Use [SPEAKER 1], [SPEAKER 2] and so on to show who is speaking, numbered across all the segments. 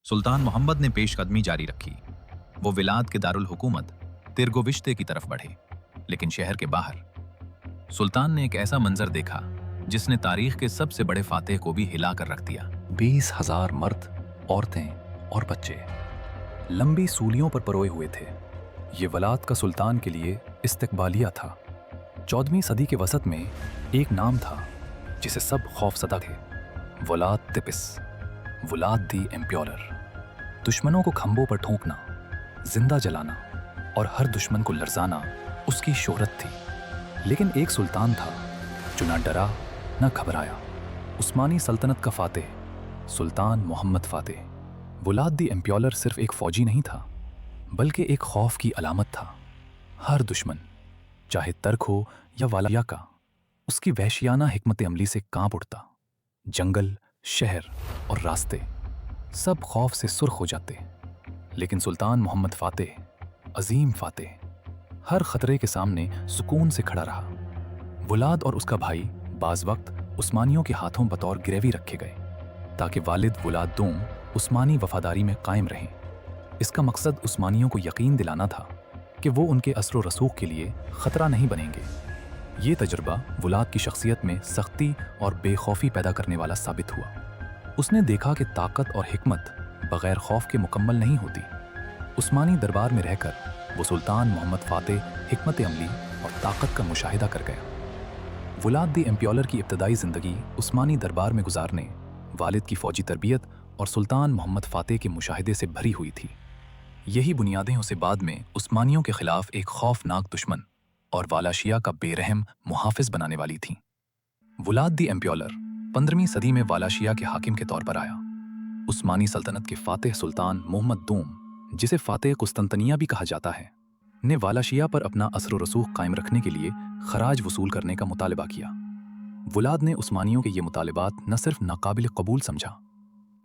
[SPEAKER 1] सुल्तान मोहम्मद ने पेशकदमी जारी रखी। वो विलाद के दारुल हुकूमत तिर्गोविश्ते की तरफ बढ़े, लेकिन शहर के बाहर सुल्तान ने एक ऐसा मंजर देखा जिसने तारीख के सबसे बड़े फातेह को भी हिला कर रख दिया।
[SPEAKER 2] 20,000 मर्द, औरतें और बच्चे लंबी सूलियों पर परोए हुए थे। ये वलाद का सुल्तान के लिए इस्तकबालिया था। 14वीं सदी के वसत में एक नाम था जिसे सब खौफसदा थे, वलाद तिपिस, वलाद दी एम्प्योरर। दुश्मनों को खंभों पर ठोंकना, जिंदा जलाना और हर दुश्मन को लरजाना उसकी शोहरत थी। लेकिन एक सुल्तान था जो ना डरा न घबराया, उस्मानी सल्तनत का फातेह, सुल्तान मोहम्मद फातेह। वलाद दी एम्प्योरर सिर्फ एक फौजी नहीं था, बल्कि एक खौफ की अलामत था। हर दुश्मन, चाहे तर्क हो या वालिया का, उसकी वहशियाना हिकमत अमली से कांप उठता। जंगल, शहर और रास्ते सब खौफ से सुर्ख हो जाते। लेकिन सुल्तान मोहम्मद फातेह, अजीम फातेह, हर खतरे के सामने सुकून से खड़ा रहा। वलाद और उसका भाई बाज वक्त उस्मानियों के हाथों बतौर गिरवी रखे गए, ताकि वालिद वलाद दोम उस्मानी वफादारी में कायम रहें। इसका मकसद उस्मानियों को यकीन दिलाना था कि वो उनके असर रसूख के लिए खतरा नहीं बनेंगे। ये तजुर्बा वलाद की शख्सियत में सख्ती और बेखौफी पैदा करने वाला साबित हुआ। उसने देखा कि ताकत और हिकमत बगैर खौफ के मुकम्मल नहीं होती। उस्मानी दरबार में रहकर वो सुल्तान मोहम्मद फातेह हिकमत अमली और ताकत का मुशाहिदा कर गया। वलाद दी एम्प्योरर की इब्तदाई ज़िंदगी उस्मानी दरबार में गुजारने, वालिद की फ़ौजी तरबियत और सुल्तान मोहम्मद फातेह के मुशाहिदे से भरी हुई थी। यही बुनियादें उसे बाद में उस्मानियों के खिलाफ एक खौफनाक दुश्मन और वालाशिया का बेरहम मुहाफिज बनाने वाली थीं। वलाद दी एम्प्योरर 15वीं सदी में वालाशिया के हाकिम के तौर पर आया। उस्मानी सल्तनत के फातेह सुल्तान मोहम्मद दोम, जिसे फातेह कुस्तंतनिया भी कहा जाता है, ने वालाशिया पर अपना असर रसूख कायम रखने के लिए खराज वसूल करने का मुतालबा किया। वलाद ने उस्मानियों के ये मुतालबात न सिर्फ नाकाबिल कबूल समझा,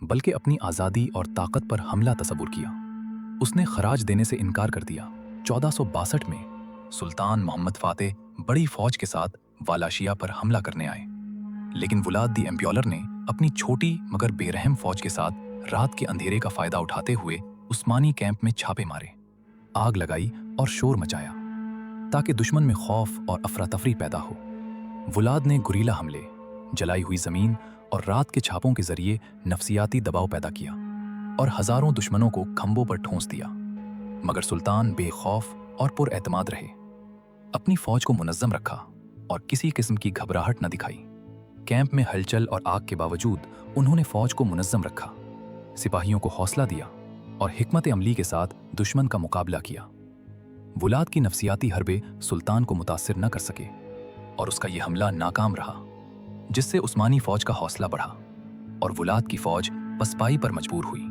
[SPEAKER 2] बल्कि अपनी आज़ादी और ताकत पर हमला तसव्वुर किया। उसने खराज देने से इनकार कर दिया। 1462 में सुल्तान मोहम्मद फातेह बड़ी फौज के साथ वालाशिया पर हमला करने आए, लेकिन वलाद दी एम्प्योरर ने अपनी छोटी मगर बेरहम फौज के साथ रात के अंधेरे का फायदा उठाते हुए उस्मानी कैंप में छापे मारे, आग लगाई और शोर मचाया, ताकि दुश्मन में खौफ और अफरा तफरी पैदा हो। वलाद ने गुरीला हमले, जलाई हुई जमीन और रात के छापों के जरिए नफसियाती दबाव पैदा किया और हजारों दुश्मनों को खंभों पर ठोंस दिया। मगर सुल्तान बेखौफ और पुरएतमाद रहे, अपनी फौज को मुनज़्ज़म रखा और किसी किस्म की घबराहट न दिखाई। कैंप में हलचल और आग के बावजूद उन्होंने फौज को मुनज़्ज़म रखा, सिपाहियों को हौसला दिया और हिकमत अमली के साथ दुश्मन का मुकाबला किया। वलाद की नफसियाती हरबे सुल्तान को मुतासिर न कर सके और उसका यह हमला नाकाम रहा, जिससे उस्मानी फौज का हौसला बढ़ा और वलाद की फौज पसपाई पर मजबूर हुई।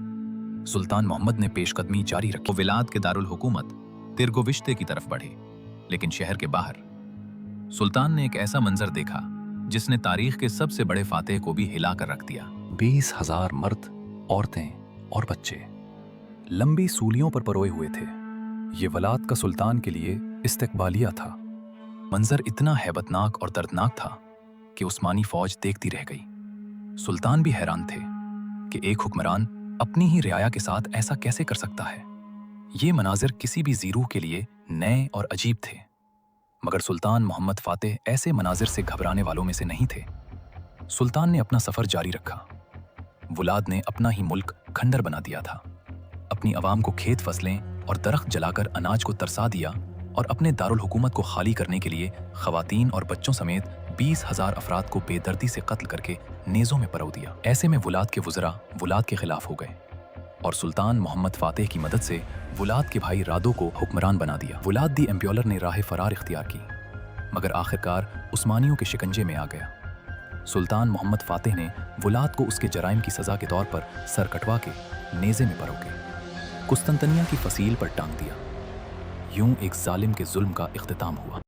[SPEAKER 2] सुल्तान मोहम्मद ने पेशकदमी जारी रखी। वो विलाद के दारुल हुकूमत तिर्गोविश्ते की तरफ बढ़े, लेकिन शहर के बाहर सुल्तान ने एक ऐसा मंजर देखा जिसने तारीख के सबसे बड़े फातेह को भी हिला कर रख दिया। 20,000 मर्द, औरतें और बच्चे लंबी सूलियों पर परोए हुए थे। ये वलाद का सुल्तान के लिए इस्तकबालिया था। मंजर इतना हैबतनाक और दर्दनाक था कि उस्मानी फौज देखती रह गई। सुल्तान भी हैरान थे कि एक हुक्मरान अपनी ही रियाया के साथ ऐसा कैसे कर सकता है। ये मनाजिर किसी भी ज़ीरू के लिए नए और अजीब थे, मगर सुल्तान मोहम्मद फातेह ऐसे मनाजिर से घबराने वालों में से नहीं थे। सुल्तान ने अपना सफ़र जारी रखा। वलाद ने अपना ही मुल्क खंडर बना दिया था, अपनी आवाम को खेत फसलें और दरख्त जलाकर अनाज को तरसा दिया और अपने दारुल हुकूमत को खाली करने के लिए ख़वातीन और बच्चों समेत 20,000 अफराद को बेदर्दी से कत्ल करके नेज़ों में परो दिया। ऐसे में वलाद के वज़रा वलाद के खिलाफ हो गए और सुल्तान मोहम्मद फातेह की मदद से वलाद के भाई रादो को हुक्मरान बना दिया। वलाद दी एम्प्योरर ने राह फरार इख्तियार की, मगर आखिरकार उस्मानियों के शिकंजे में आ गया। सुल्तान मोहम्मद फातेह ने वलाद को उसके जराइम की सज़ा के तौर पर सर कटवा के नेज़े में परो के कुस्तंतनिया की फसील पर टांग दिया। यूं एक जालिम के जुल्म का इख्तिताम हुआ।